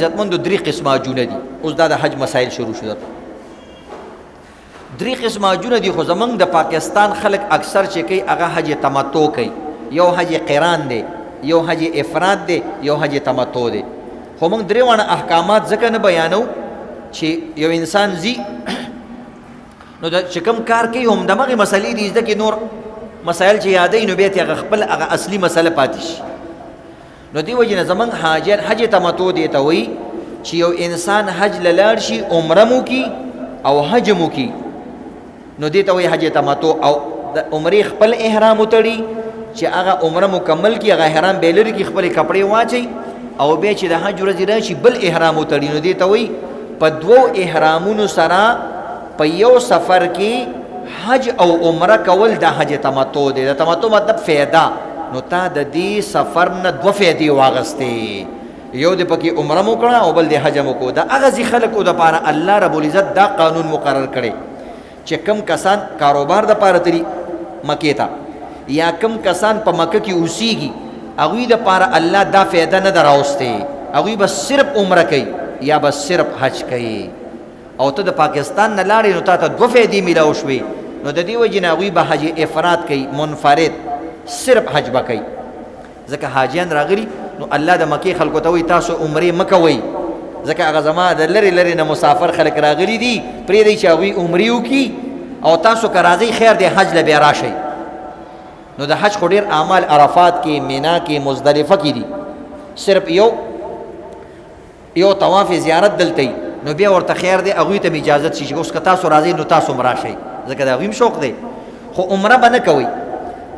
عزتمندو درې قسمه حجونه دي. اوس دا د حج مسائل شروع شو. درې قسمه حجونه دي خو زمونږ د پاکستان خلک اکثر چې کوي هغه حج تمتع کوي. یو حج قران دی، یو حج افراد دی، یو حج تمتع دی. خو موږ درې وانه احکامات ځکه نه بیانو چې یو انسان زی نو د چې کوم کار کوي هم دغه مسلې دي ځکه نور مسائل چې یادې نو به ته خپل هغه اصلي مسله پاتې شي. نو دی وجه زمونږ حج تمتع دی ته وایي چې یو انسان حج لاړ شي، عمره مو کی او حج مو کی، نو دی ته وایي حج تمتع. او د عمرې خپل احرام وتړي چې هغه عمره مکمل کی، هغه احرام به لري کی، خپل کپڑے واچي او به چې د حج ورځ راشي بل احرام وتړي. نو دی ته وایي په دوو احرامونو سره په یو سفر کې حج او عمره کول د حج تمتع دی. د تمتع مطلب فایده. نو تا د دې سفر نه دوه فایدې واغستې، یو د پکې عمره مو کړه او بل د حج مو کو. دا هغه ځي خلکو د پاره الله رب العزت دا قانون مقرر کړي چې کم کسان کاروبار د پاره تری مکې ته یا کم کسان په مکه کې اوسېږي هغوی د پاره الله دا فایده نه دراوستې. هغوی بس صرف عمره کوي یا بس صرف حج کوي. او ته د پاکستان نه لاړې نو تا ته دوه فایدې میلاو شوې. نو د دې وجې نه هغوی به حج افراد کوي، منفرد صرف حج به کوي. ځکه حاجیان راغلي نو الله د مکې خلکو ته وایي تاسو عمرې مه کوئ، ځکه هغه زما د لرې لرې نه مسافر خلک راغلي دي، پرېږدئ چې هغوی عمرې وکړي او تاسو که راځئ خیر دی حج له بیا راشئ. نو د حج خو ډېر اعمال عرفات کې، مینا کې، مزدلفه کې دي. صرف یو طواف زیارت دلته وي، نو بیا ورته خیر دی هغوی ته اجازت شي چې اوس که تاسو راځئ نو تاسو هم راشئ، ځکه د هغوی هم شوق دی. خو عمره به نه کوئ.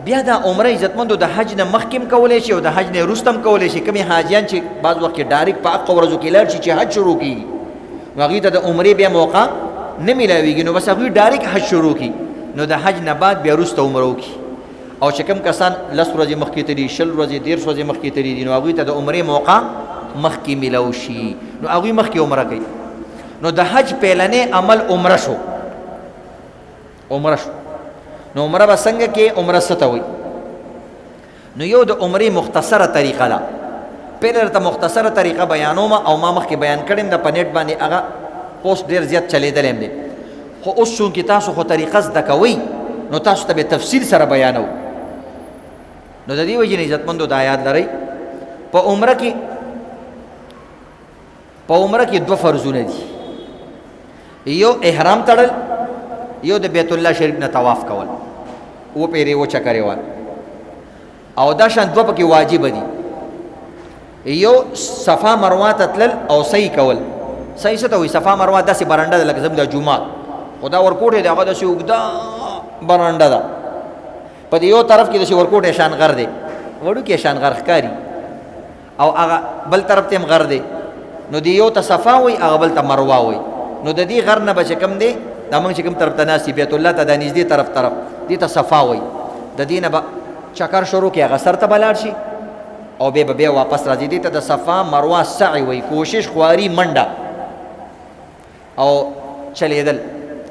بیا دا عمره عزتمندو د حج نه مخکې هم کولی شي او د حج نه وروسته هم کولی شي. کومې حاجیان چې بعض وخت کې ډایرکټ په هغه ورځو کې لاړ شي چې حج شروع کېږي، نو هغوی ته د عمرې بیا موقع نه میلاویږي، نو بس هغوی ډایرکټ حج شروع کړي، نو د حج نه بعد بیا وروسته عمره وکړي. او چې کوم کسان 10 ورځې مخکې تلي، 20 ورځې، 13 ورځې مخکې تلي دي، نو هغوی ته د عمرې موقع مخکې میلاو شي، نو هغوی مخکې عمره کوي. نو د حج پیلنی عمل عمره شو. نو عمره به څنګه کې؟ عمره څه ته وایي؟ نو یو د عمرې مختصره طریقه ده. پهله درته مختصره طریقه بیانوم او ما مخکې بیان کړم د په نیټ باندې هغه پوسټ ډېر زیات چلیدلی هم دی. خو اوس چونکې تاسو خو طریقه زده کوئ نو تاسو ته به تفصیل سره بیانو. نو د دې وجې نه عزتمندو دا یاد لرئ په عمره کې دوه فرضونه دي. یو احرام تړل، یو د بیت الله شریف نه طواف کول، و پیرې و چکرې وال، او دا شان دوه پکې واجب دي. یو صفا مروه ته تلل او سعی کول. سعی څه ته وایي؟ صفا مروه داسې برنډه ده لکه زموږ د جومات، خو دا ورکوټې دی هغه داسې اوږده برنډه ده. په دې یو طرف کې داسې ورکوټې شان غر دی، وړوکی شان غر ښکاري، او هغه بل طرف ته هم غر دی. نو دې یو ته صفا وایي، هغه بل ته مروه وایي. نو د دې غر نه به چې کوم دی دا موږ چې کوم طرف ته ناست بیت الله ته دا نږدې طرف دې ته صفا وایي. د دې نه به چکر شروع کړي، هغه سر ته به لاړ شي او بیا واپس راځي. دې ته د صفا مروه سعی وایي، کوشش، خواري، منډه او چلیدل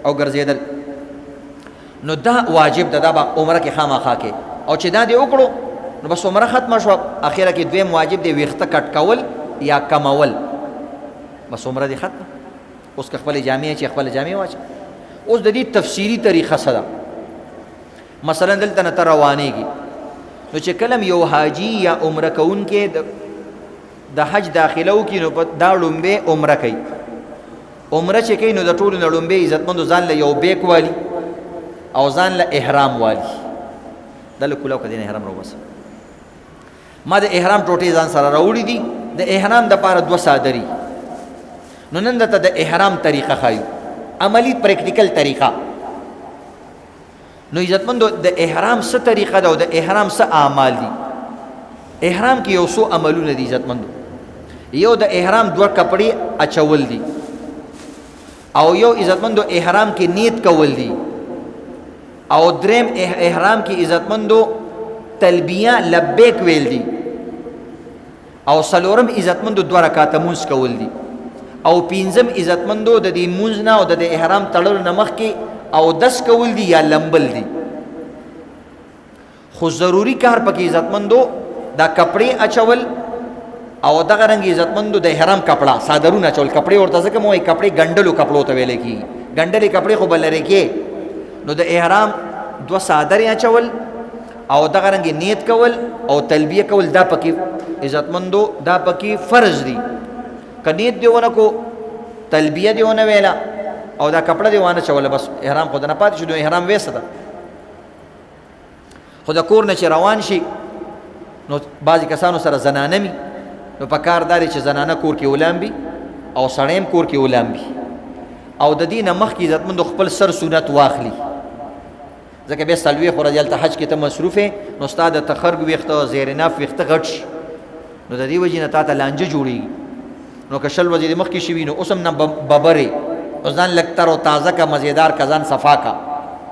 او ګرځېدل. نو دا واجب ده، دا به عمره کې خامخا کې. او چې دا دې وکړو نو بس عمره ختمه شوه. اخره کې دویم واجب دی ویښته کټ کول یا کمول، بس عمره دې ختمه. اوس که خپلې جامې چې خپله جامې واچه. اوس د دې تفصیلي طریقه څه ده؟ مثلا دلته نه ته روانېږي، نو چې کله یو حاجي یا عمره کوونکی د حج داخله وکړي نو دا لومبی عمره کوي. عمره چې کوي نو د ټولو نه لومبی عزتمندو ځان له یو بیک والي او ځان له احرام والي. دا له کولاو که دې نه احرام راوباسه. ما د احرام ټوټې ځان سره راوړي دي. د احرام دپاره 2 صادري. نو نن درته د احرام طریقه ښایو، عملی پریکټیکل طریقه. نو عزتمندو د احرام څه طریقه ده او د احرام څه اعمال دي؟ احرام کې یو څو عملونه دي عزتمندو. یو د احرام 2 کپړې اچول دي، او یو عزتمندو احرام کې نیت کول دي، او دریم احرام کې عزتمندو تلبیه لبیک ویل دي، او څلورم عزتمندو 2 رکعاته مونځ کول دي، او پنځم عزتمندو د دې مونځ نه او د احرام تړلو نه مخکې او 10 کول دي یا لمبل دي. خو ضروری کار پکې عزتمندو دا کپڑے اچول او دغه رنګ عزتمندو د احرام کپڑا صادرونه چول کپڑے ورته ځکه مو کپڑے ګنډلو کپړو ته ویل کی ګنډلې کپڑے خو بل لري کې نو د احرام دو صادر یا چول او دغه رنګ نیت کول او تلبیه کول دا پکې عزتمندو دا پکې فرض دي ک نیت دیونه کو تلبیه دیونه ویلا او دا کپڑا دیونه چول بس احرام خود نه پات شو د احرام وېسه ده خو د کور نه چې روان شي نو بعضی کسانو سره زنانه می نو په کار داري چې زنانه کور کې ولامبي او سړیم کور کې ولامبي او د دینه مخ کې عزتمند خپل سر سنت واخلي ځکه به سلوي خو رجل ته حج کې ته مصروفه نو استاد تخرج ویخته زیرناف ویخته غټ نو د دې وجې نه تا ته لانجه جوړي نو که شل وجې مخ کې شوي نو اوسم نه ببره او ځان لکتر او تازه کا مزیدار کزان صفا کا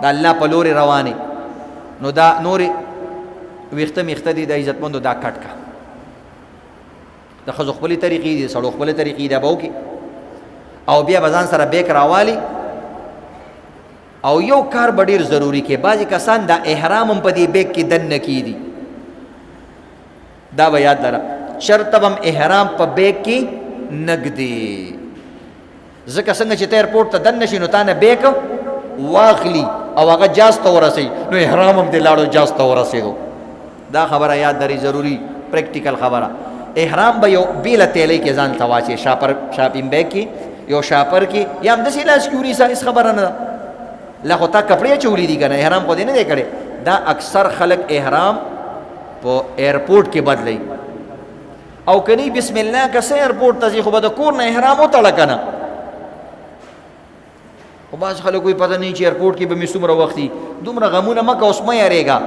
د الله په لوري روانه نو دا نور ویخته میخته دي د عزتمندو دا کټ کا د خزو خپل طریقې دي سړو خپل طریقې دا بو کې او بیا بزان سره بیک راوالی او یو کار ډیر ضروری کې بعضی کسان دا احرام هم په دې بیک کې دن نکی دي دا به یاد لره شرط هم احرام په بیک کې نګدي ځکه څنګه چې ته ایرپورټ ته دن نشي نو تا نه بیک واخلی او هغه جاز ته ورسي نو احرام هم دې لاړو جاز ته ورسېدو دا خبره یاد لري ضروری پریکټیکل خبره احرام به یو بیل تیلې کې ځان تواچې شاپینګ بیگ کې یو شاپر کې یا هم داسې لاس کیوري سایز خبره نه ده لا خو تا کپړې چولی دي کنه احرام خو دې نه دی کړی دا اکثر خلک احرام په ایرپورټ کې بدلی او کني بسم الله کسه ایرپورټ ته ځي خو به د کور نه احرام وتړه کنه خو بعض خلک وایي پته نه چې ایرپورټ کې به مې څومره وختي دومره غمونه مه کوه اوس مه یارېږه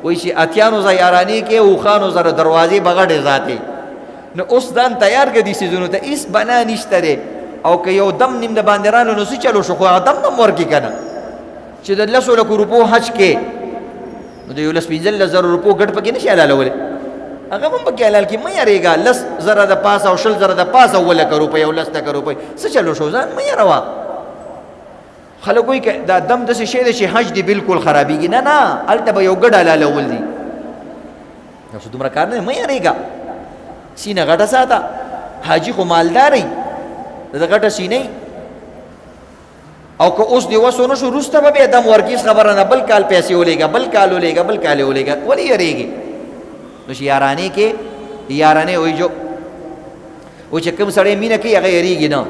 وایي چې اتیانو ځای یارانې کې اوښانو زره دروازې بغډې ذاتې نو اوس ځان تیار کړه دې څیزونو ته هېڅ بنا نشته دی او که یو دم نیم د باندې رانو نو څه چلو شو خو هغه دم هم ورکړي که نه چې د 100,000 روپو حج کې نو د 15,000 روپو ګټ پکې نه شي حلالولی هغه هم پکې حلال کړي مه یارېږه 10,000 د پاسه او 20,000 د پاسه 2,00,000 روپۍ او 10,00,000 روپۍ څه چلو شو ځان مه یاروه خلک وایي که دا دم داسې شی دی چې حج دی بالکل خرابېږي نه نه هلته به یو ګډ حلالول دي اوس دومره کار نه مه یارېږه سینه غټه ساته حاجي خو مالدارئ د غټه سینې او که اوس دی وسو نشو وروسته به بیا دم ورکړي خبره نه بل کال پیسې ولېږه بل کال ولېږه بل کال ولېږه ولې یارېږي نو چې یارانې کې یارانې وایي جو و چې کوم سړی مینه کوي هغه یارېږي نه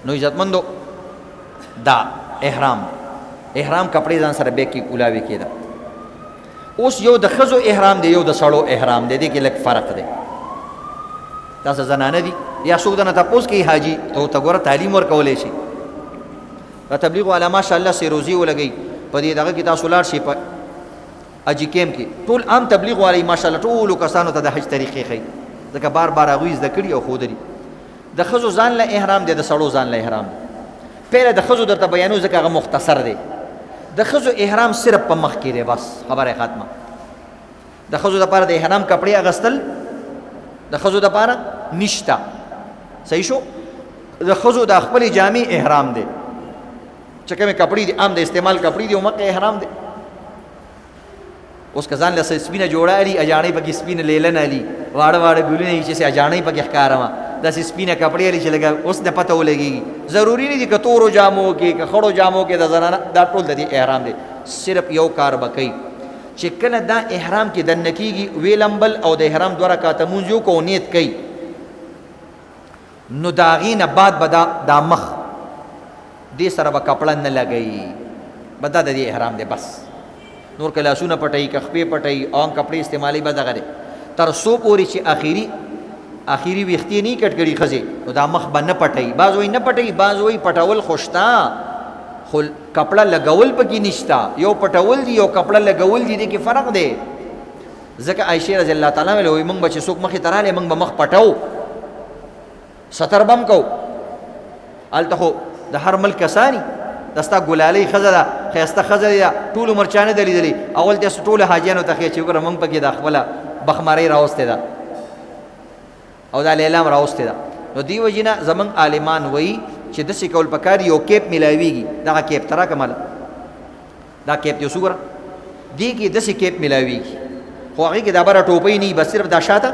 نو عزتمندو دا احرام کپڑے ځان سره بیگ کې کولاوي کېده اوس یو د ښځو احرام دی یو د سړو احرام دی دې کې لږ فرق دی تاسو زنانه دي یا څوک درنه تپوس کوي حاجي ته ګوره تعلیم ورکولی شي د تبلیغ والا ماشاءالله سیروزي ولګوي په دې دغه کې تاسو لاړ شئ په اجي کیم کې ټول عام تبلیغ والی ماشاءالله ټولو کسانو ته د حج طریقې ښیي ځکه بار بار هغوی زده کړي او ښودلي د ښځو ځان له احرام دی د سړو ځان له احرام دی پهله د ښځو درته بیانو ځکه هغه مختصر دی د ښځو احرام صرف په مخ کې دی بس خبره ختمه د ښځو دپاره د احرام کپړې اغوستل د ښځو دپاره نشته صحیح شو د ښځو د خپلې جامې احرام دی چې کومې کپړې دي عام د استعمال کپړې دي او مکه احرام دی اوس که ځان له سپینه جوړه علي اجاڼۍ پکې سپینه لیلن علي واړه واړه ګلونه یي چې اجاڼۍ پکې ښکارمه داسې سپینه کپړې علي چې لږه اوس نه پته ولګېږي ضروري نه دي که تورو جامو کې که خړو جامو کې د زنانه دا ټول د دې احرام دی صرف یو کار به کوي چې کله دا احرام کې دننه کېږي وی لمبل او د احرام 2 رکعته مونځ یو کو نیت کوي نو د هغې نه بعد به دا مخ دې سره به کپړه نه لګوي به دا د دې احرام دی بس نور که لاسونه پټوي که خپې پټوي او هم کپړې استعمالوي به دغه دی تر څو پورې چې آخري ویښتې نه کټ کړي ښځې نو دا مخ به نه پټوي بعض وایي نه پټوي بعض وایي پټول خو شته خو کپړه لګول پکې نشته یو پټول دي یو کپړه لګول دي دې کې فرق دی ځکه عایشې رضی الله تعالی عنها وایي موږ به چې څوک مخې ته راغلی موږ به مخ پټو ستر بم کو هلته خو د هر ملک کسانی دا ستا ګلالۍ ښځه ده ښایسته ښځه ده ټول عمر چا نه ده لیدلې اول داسې ټولو حاجیانو ته ښیي چې وګوره موږ پکې دا خپله بخمرۍ راوستې ده او دا لیلا هم راوستې ده نو دې وجې نه زموږ عالمان وایي چې داسې کول پکار یو کیپ میلاویږي دغه کیپ ته راکړه ماله دا کیپ دې اوس وګوره دې کې داسې کیپ میلاویږي خو هغې کې دا بره ټوپۍ نه وي بس صرف دا شاته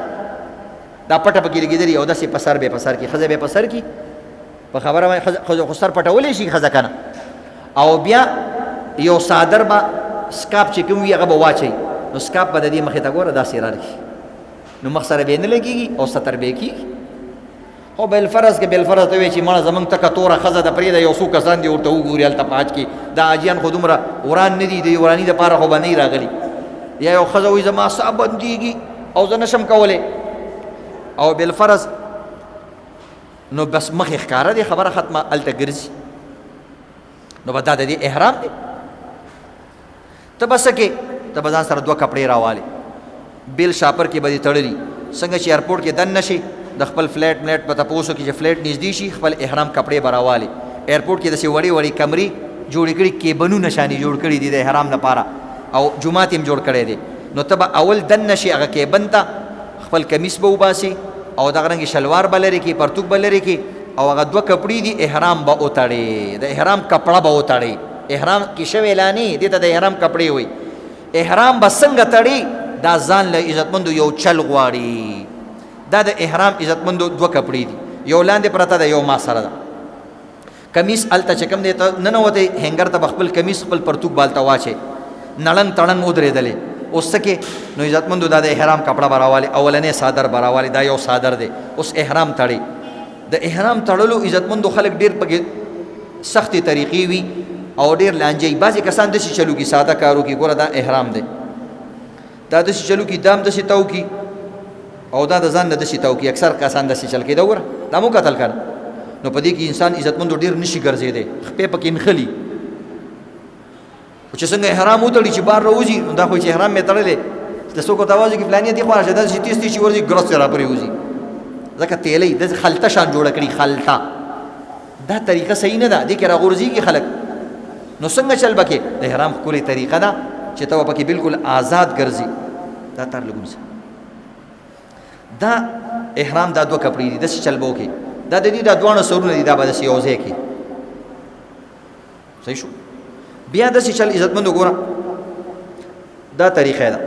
دا پټه پکې لګېدلې او داسې په سر به یې په سر کړي ښځه به یې په سر کړي په خبره باندې ښځه خو سر پټولی شي ښځه که نه او بیا یو صادر به سکاپ چې کوم وي هغه به واچوي نو سکاپ به د دې مخې ته ګوره داسې راکړي نو مخ سره به یې نه لګېږي او ستر به یې کېږي خو بالفرض کې بالفرض ته وایي چې مړه زمونږ تکه توره ښځه ده پرېږده یو څو کسان دي ورته وګوري هلته په حج کې دا حاجیان خو دومره وران نه دي د وراني دپاره خو به نه راغلي یا یو ښځه وایي زما ساه بندېږي او زه نشم کولی او بالفرض نو بس مخې ښکاره دی خبره ختمه هلته ګرځي نو به دا د دې احرام دی ته به څه کې ته به ځان سره دوه کپړې راوالې بیل شاپر کې به دې تړلي څنګه چې ایرپورټ کې دن نشي د خپل فلیټ ملیټ په تپوسو کې چې فلیټ نږدې شي خپل احرام کپړې به راوالې ایرپورټ کې داسې وړې وړې کمرې جوړې کړي کیبنونه شانې جوړ کړي دي د احرام لپاره او جومات هم جوړ کړی دی نو ته به اول دن نشي هغه کیبن ته خپل کمیس به وباسي او دغه رنګې شلوار به لرې کړي پرتوک به لرې کړي او هغه دوه کپړې دي احرام به وتړې د احرام کپړه به وتړې احرام کې شوې لا نه دې ته د احرام کپړې وایي احرام به څنګه تړې دا ځان له عزتمندو یو چل غواړي دا د احرام عزتمندو دوه کپړې دي یو لاندې پرته ده یو ما سره ده کمیس هلته چې کوم دی ته ننوتې هینګر ته به خپل کمیس خپل پرتوک بالته واچې نړنګ تړنګ ودرېدلې اوس څه کې نو عزتمندو دا د احرام کپړه به راوالې اولنې صادر به راوالې دا یو صادر دی اوس احرام تړې د احرام تړلو عزتمندو خلک ډېر پکې سختې طریقې وي او ډېر لانجې بعضې کسان داسې چلو کي ساده کارو کې ګوره دا احرام دی دا داسې چلو کي دا هم داسې تاو کي او دا د ځان نه داسې تاو کي اکثر کسان داسې چل کېده وګوره دا مو کتل که نو په دې کې انسان عزتمندو ډېر نشي ګرځېدی خپې پکې نښلي خو چې څنګه احرام وتړي چې بار راوځي نو دا خو چې احرام مې تړلی د څوک ورته آواز وکړي فلانیه دې خوا راشه داسې تیز تیز چې ورځي ګرس یې راپرېوځي ځکه تیلی داسې خلطه شان جوړه کړي خلطه دا طریقه صحیح نه ده دې کې راغورځېږي خلک نو څنګه چل به کې د احرام ښکلې طریقه ده چې ته به پکې بالکل آزاد ګرځي دا تار لګون سه دا احرام دا دوه کپړې دي داسې چل به وکړي دا د دې دا دواړه سرونه دي دا به داسې یو ځای کړي صحیح شو بیا داسې چل عزتمندو ګوره دا طریقه ده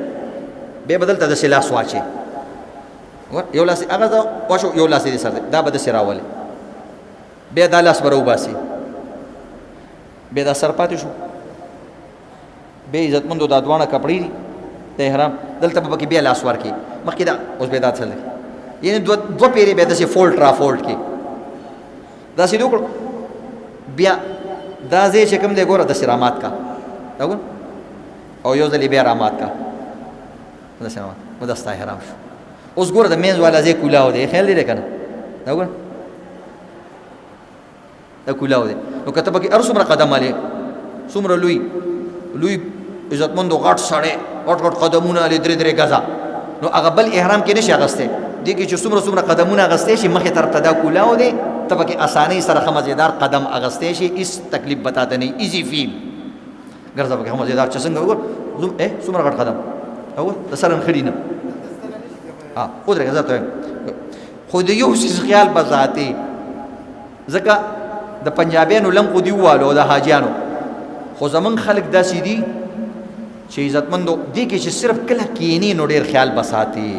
بیا به دلته داسې لاس واچې یو لاس هغه ته واچو یو لاس یې سر دی دا به داسې راولې بیا دا لاس به راوباسي بیا دا سر پاتې شو بیا عزتمندو دا دواړه کپړې دي د احرام دلته به پکې بیا لاس ورکړي مخکې دا اوس بیا دا څه دی یعنې دوه پیرې بیا داسې فولټ را فولټ کړي داسې دې وکړو بیا دا ځای چې کوم دی ګوره داسې رامات کا دا ګوره او یو ځل یې بیا رامات کا داسې رامات نو دا ستا احرام شو اوس ګوره د مینځ والا ځای کولاو دی خیال دی دی که نه دا ګوره دا کولاو دی نو که ته پکې هر څومره قدم هلې څومره لوی لوی عزتمندو غټ سړی غټ غټ قدمونه هلې درې درې ګزه نو هغه بل احرام کې نشي اخیستی دې کې چې څومره څومره قدمونه اخیستی شي مخې طرف ته دا کولاو دی ته پکې اسانۍ سره ښه مزېدار قدم اخیستی شي هېڅ تکلیف به تاته نه ایزي فیل ګرځه پکې ښه مزېدار چې څنګه وګور څومره غټ قدم وګور د سره نښلي نه ودرېږه زه ته وایم خو د یو څیز خیال به ساتې ځکه د پنجابیانو لنقو دي ووالو د حاجیانو خو زمونږ خلک داسې دي چې عزتمندو دې کې چې صرف کله کینې نو ډېر خیال به ساتې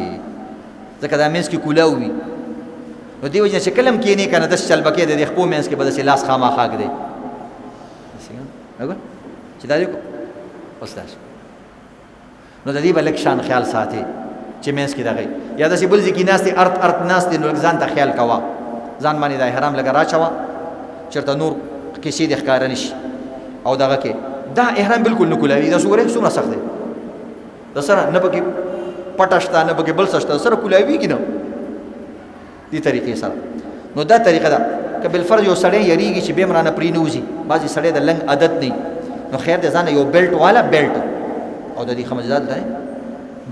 ځکه دا منځ کې کولاو وي نو دې وجه چې کله هم کینې که نه داسې چل به کې د دې خپو منځ کې به داسې لاس خامخا ږدی چې دا دې اوس دا نو د دې به لږ شان خیال ساتې چې منځ کې دغه یا داسې بل ځای کې ناست دی ارت ارت ناست دی نو لږ ځان ته خیال کوه ځان باندې دا احرام لږه راچوه چېرته نور کیسې دې ښکاره نه شي او دغه کې دا احرام بالکل نه کولاوي دا څومره څومره سخت دی د سره نه پکې پټه شته نه پکې بل څه شته سره کولاوي که نه دې طریقې سره نو دا طریقه ده که بالفرض یو سړی یریږي چې بیا هم رانه پرې نه وځي بعضې سړی د لنګ عادت نه نو خیر د ځانه یو بیلټ والا بیلټ او د دې ښه مزدار دی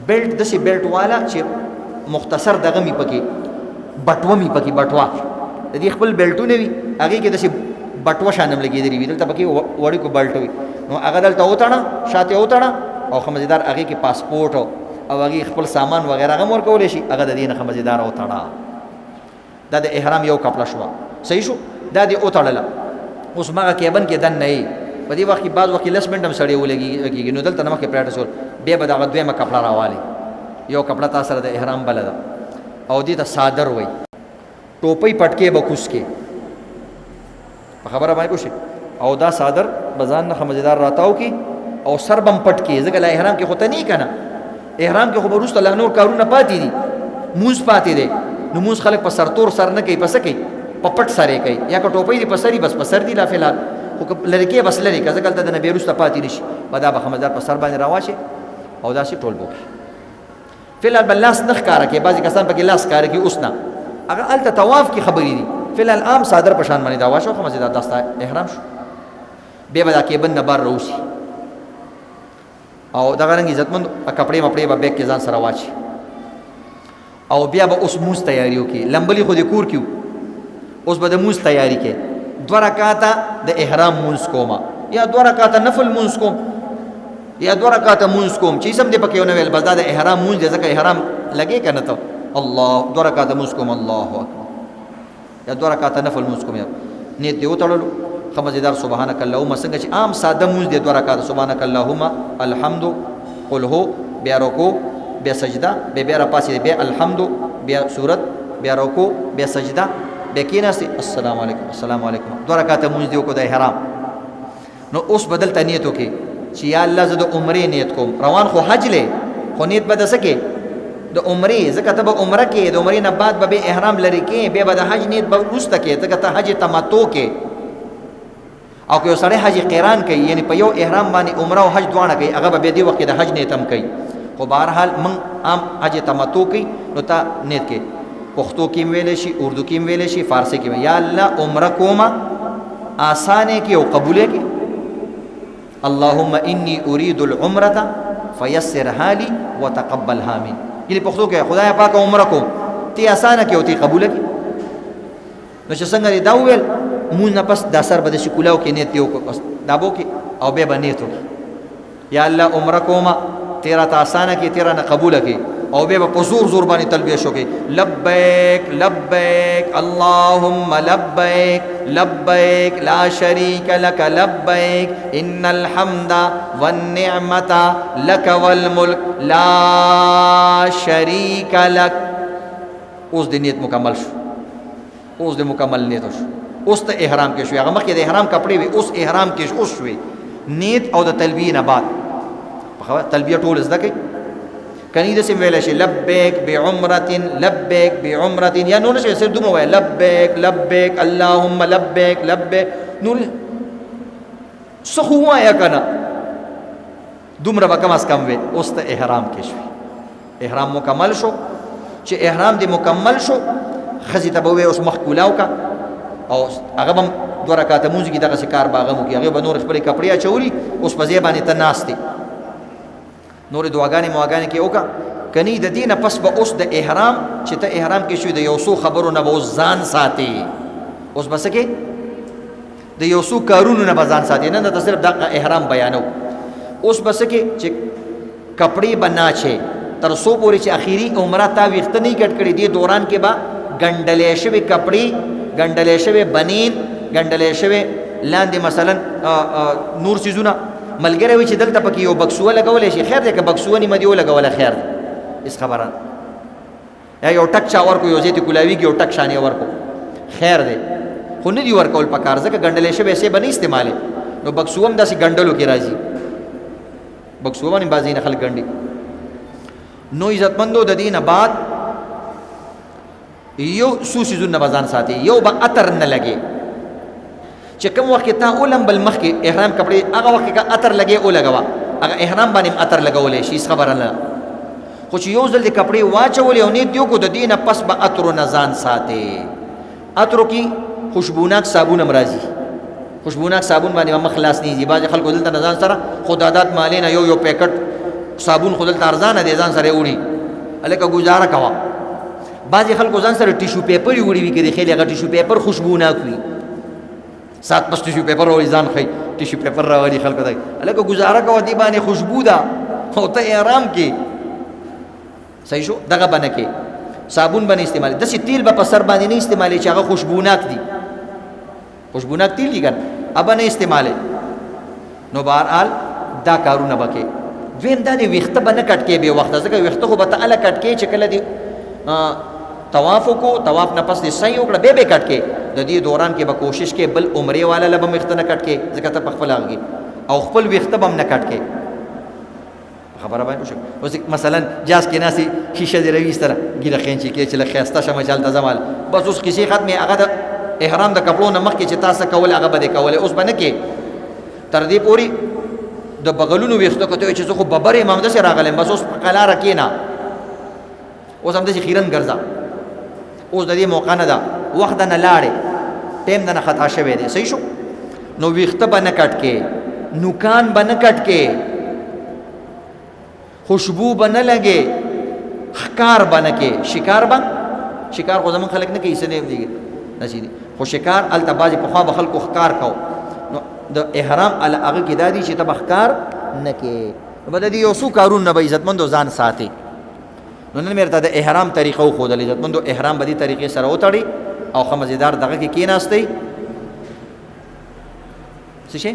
بیلټ داسې بیلټ والا چې مختصر دغه مې پکې بټوه مې پکې بټوه د دې خپل بیلټونه وي هغې کې داسې بټوه شانم لګېدلې وي دلته پکې وړیکو بیلټ وي نو هغه دلته وتړه شاته یې وتړه او ښه مزېدار هغې کې پاسپورټ او هغې خپل سامان وغیره هغه هم ورکولی شي هغه د دې نه ښه مزېداره وتړه دا د احرام یو کپړه شوه صحیح شو دا دې وتړله اوس هماغه کیبن کې دننه یې په دې وخت کې بعض وخت کې لس منټ هم سړی ولګېږي نو دلته نه مخکې پرېټه شول بیا به دغه دویمه کپړه راوالې یو کپڑا تا سره د احرام بل ده او دې ته صادر وای ټوپۍ پټکې به کوس کې په خبره باندې کوشي او دا صادر بزان نه مزیدار راتاو کی او سر بم پټ کې ځکه لا احرام کې خو ته نه کنه احرام کې خو به وروسته لا نور کارونه پاتې دي موز پاتې دی نو موز خلک په سرتور سر نه کوي پس کوي په پټ سره کوي یا که ټوپۍ دی په سری بس په سر دی لا فلحال خو لري کې بس لري که ځکه دلته د نبی وروسته پاتې نشي به دا به خمزدار په سر باندې راواشي او داسې ټول بوکي فلحال بل لاس نه ښکاره کوي بعضې کسان پکې لاس ښکاره کوي اوس نه هغه هلته طواف کې خبرې دي فلحال عام صادر په شان باندې دا واشه خو مزیدار دا ستا احرام شو بیا به دا کیبن نه بار راوځي او دغه رنګ عزتمند کپړې مپړې به بیگ کې ځان سره واچي او بیا به اوس مونځ تیاري وکړي لمبلي خو دې کور کې اوس به د مونځ تیاري کې 2 رکعاته د احرام مونځ کومه یا 2 رکعاته نفل مونځ کوم یا 2 رکعاته مونځ کوم چې سم دې پکې ونه ویل بس دا د احرام مونځ دی ځکه احرام لګې که نه ته الله 2 رکعاته مونځ کوم الله اکبر یا 2 رکعاته نفل مونځ کوم نیت دې وتړلو ښه مزیدار سبحانک اللهم څنګه چې عام ساده مونځ دی 2 رکعاته سبحانک اللهم الحمد قل هو بیا رکوع بیا سجده بیا راپاسې بیا الحمد بیا سورت بیا رکوع بیا سجده بیا کېناستې السلام علیکم السلام علیکم 2 رکعاته مونځ دی وکړو د احرام نو اوس بدلته نیت وکړي چې یا الله زه د عمرې نیت کوم روان خو حج لې خو نیت به د څه کې د عمرې ځکه ته به عمره کې د عمرې نه بعد به احرام لري کې بیا به د حج نیت به وروسته کې ځکه ته حج تمتع کې او که یو سړی حج قران کوي یعنی په یو احرام باندې عمره او حج دواړه کوي هغه به بیا دې وخت کې د حج نیت هم کوي خو بهرحال من عام حج تمتع کوي نو ته نیت کې پښتو کې ویلې شي اردو کې ویلې شي فارسی کې یا الله عمره کومه آسانه کې او قبول کې اللهم انی اريد العمره فيسرها لي وتقبلها مني یعنی پښتو کې خدای پاک عمره کوم تی آسانه کې او تی قبول کې نو چې څنګه دا ویل مون نه پس دا سر بده شکولاو کې نیت یو پس دا بو کې او به باندې ته یا الله عمره کومه تیرا ته آسانه کې تیرا نه قبول کې او به په زور زور باندې تلبیه شو کې لبیک لبیک اللهم لبیک لبیک لا شریک لك لبیک ان الحمد والنعمت لك والملك لا شریک لك اوس د نیت مکمل شو اوس د مکمل نیت شو اوس ته احرام کې شو هغه مخکې د احرام کپڑے وي اوس احرام کې اوس شوي نیت او د تلبیه نه بعد په تلبیه ټول زده کوي کني د سیم ویل شي لبیک بعمره لبیک بعمره یا نور شي سر دومره وای لبیک لبیک اللهم لبیک لبیک نور سخوا یا کنه دومره به کم از کم وي اوس ته احرام کې شو احرام مکمل شو چې احرام دې مکمل شو خزي ته به اوس مخ کولاو کا او هغه هم 2 رکعاته مونځ کې دغه کار باغه مو کې هغه به نور خپل کپڑے اچولي اوس په ځای باندې ته ناشتي نور دعاګانې مواګانې کې وکا کني د دینه پس به اوس د احرام چې ته احرام کې شوی د یو څو خبرو نه به ځان ساتي اوس بس کې د یو څو کارونو نه به ځان ساتي نه د صرف د احرام بیانو اوس بس کې چې کپڑے بناچه تر سو پورې چې اخیری عمره تا وخت نه کټ کړي دی دوران کې با ګندلې شوی کپڑے ګندلې شوی بنین ګندلې شوی لاندې مثلا نور سيزونه ملګری وي چې دلته پکې یو بکسوه لګولې شي خیر دی که بکسوه نیمه دی ولګوله خیر دی هېڅ خبره یا یو ټک چا ورکو یو ځای ته کولاوي کې یو ټک شانې ورکو خیر دی خو نه دي ورکول پکار ځکه ګنډلې شوی یې به نه استعمالې نو بکسوه هم داسې ګنډلو کې راځي بکسوه باندې بعضې نه خلک ګنډي نو عزتمندو د دې نه بعد یو څو څیزونه به ځان ساتي یو به عطر نه لګي چې کوم وخت ته اولم بل مخ کې احرام کپڑے هغه وخت کې عطر لګي او لګوا هغه احرام باندې عطر لګولې شي خبره نه خو چې یو ځل د کپڑے واچولې او نیت یو کو د دینه پس به عطر نه ځان ساتي عطر کې خوشبوناک صابون امراضي خوشبوناک صابون باندې مخ خلاص نه دي باز خلکو دلته نه ځان سره خدادات مالینه یو پیکټ صابون خودل ارزانه دي ځان سره وړي الکه گزاره کوا باز خلکو ځان سره ټیشو پیپر وړي وي کې خېلې هغه ټیشو پیپر خوشبوناک وي سات پس ټیشو پیپر او ځان خي ټیشو پیپر راوړي خلکو ته الکه گزاره کوا دی باندې خوشبو ده او ته آرام کې صحیح شو دغه باندې کې صابون باندې استعمال د سي تیل په سر باندې نه استعمالي چې هغه خوشبوناک دي خوشبوناک تیل دي ګان ابا نه استعمالي نو بهرحال دا کارونه بکې دویم دا دی ویښته به نه کټ کې بې وخته، ځکه ویښته خو به ته هله کټ کې چې کله دې طواف وکړو، طواف نه پس دې سعی وکړه بیا به کټ کې. د دې دوران کې به کوشش کې بل عمرې والا له به ویښته نه کټ کې، ځکه ته په خپل هغه او خپل ویښته به هم نه کټ کې. خبره باندې شو. اوس مثلا جاز کې ناسي شیشه دې راویستله ګیله خینچي کې چې له ښایسته شمه چې هلته زمال بس اوس کیسې ختمې، هغه د احرام د کپړو نه مخکې چې تاسو کول هغه به دې کولې، اوس به نه کې. تر دې پورې د بغلونو ویښته کته چې زه خو ببر یم همداسې راغلم، بس اوس په قلاره کښېنه، اوس همداسې خیرن ګرځه، اوس د دې موقع نه ده، وخت نه لاړې، ټایم نه خطا شوی دی. صحیح شو. نو ویښته به نه کټ کې، نوکان به نه کټ کې، خوشبو به نه لګې، ښکار به نه کې. شکار خو زمونږ خلک نه کوي، څه دی داسې دي، خو شکار هلته بعضې پخوا به خلکو ښکار کو. نو د احرام هغه کې دا دي چې ته به ښکار نه کې، نو به د دې یو څو کارونه به عزتمندو ځان ساتي. نو نن مې درته د احرام طریقه وښودله. عزتمندو احرام به دې طریقې سره وتړئ او ښه مزېدار دغه کې کېناستئ. څه شی؟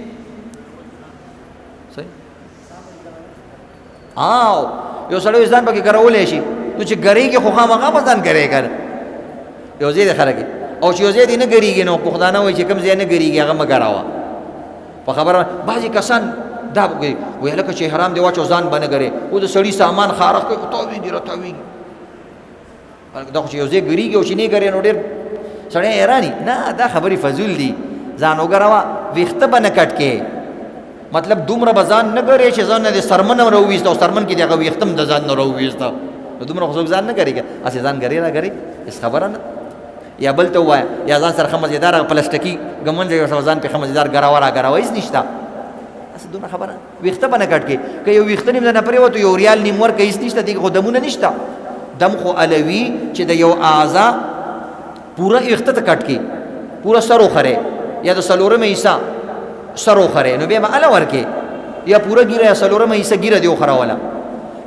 یو سړی ځان پکې ګرولی شي، نو چې ګرېږي خو خامخا به ځان ګرې که نه، یو ځای دی خلک، او چې یو ځای دی نه ګرېږي نو پښتانه وایي چې کوم ځای نه ګرېږي هغه مه ګروه. په خبره بعضې کسان دا کوي، وایي هلکه چې احرام دې واچو ځان به نه ګرې، او د سړي سامان خارښ کوي، تاوېږي راتاوېږي، دا خو چې یو ځای ګرېږي او چې نه ګرې نو ډېر سړی حیراني. نه، دا خبرې فضول دي، ځان وګروه، ویښته به نه کټ کې. مطلب دومره به ځان نه ګرې چې ځان نه د سرمن هم راوویسته او سرمن کې د هغه ویښته هم د ځان نه راوویسته، نو دومره خو څوک ځان نه ګرېږي، هسې ځان ګرې را ګرې، هېڅ خبره نه. یا بل ته ووایه، یا ځان سره ښه مزېداره پلسټکي ګمنځ ورسره ځان پې ښه مزېدار ګراوه را ګراوه، هېڅ نشته، هسې دومره خبره. ویښته به نه کټ کې، که یو ویښته نیم نه پرېوتو یو ریال نیم ورکړه، هېڅ نشته، دې خو دمونه نشته. دم خو الوي چې د یو اعضا پوره ویښته ته کټ کې، پوره سر وخرې، یا د څلورمه حصه سر وخرې، نو بیا به هله ورکې، یا پوره ګیره یا څلورمه حصه ګیره دې وخروله،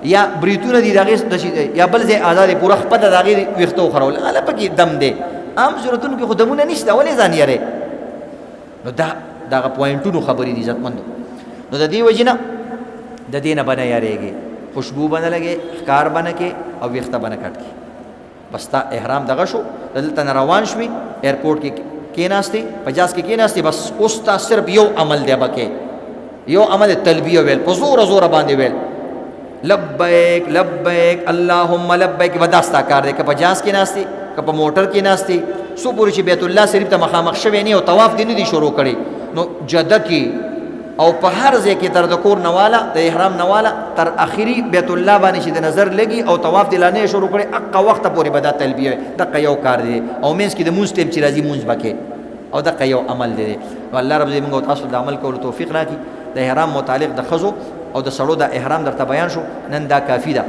یا بریتونه دي د هغې یا بل ځای اعضا دی پوره خپله د هغې ویښته وخروله، هله پکې دم دی. عام صورتونو کې خو دمونه نشته، ولې ځان یری؟ نو دا دغه پوینټونو خبرې دي عزتمندو. نو د دې وجې نه د دې نه به نه یارېږي، خوشبو به نه لګې، ښکار به نه کې، او ویښته به نه کټ کې. بس ستا احرام دغه شو، دلته نه روان شوې، ایرپورټ کې کېناستې، په جاز کې کېناستې، بس اوس تا صرف یو عمل دی به کې، یو عمل تلبیه ویل، په زوره زوره باندې ویل، لبیک لبیک اللهم لبیک، به دا ستا کار دی. که په جاز کېناستې، که په موټر کېناستې، څو پورې چې بیت الله شریف ته مخامخ شوی نه او طواف دې نه دي شروع کړی، نو جده کې او په هر ځای کې تر د کور نواله د احرام نواله تر اخري بیت الله باندې چې د نظر لګي او طواف دې لا نه شروع کړی، هغه وخته پورې به دا تلبیه وي. دغه یو کار دی، او منځ کې د مونځ ټیم چې راځي مونځ به کې، او دغه یو عمل دی. نو الله رب دې موږ او تاسو د عمل کولو توفیق راکړي. د احرام متعلق د ښځو او د سړو د احرام درته بیان شو، نن دا کافي ده.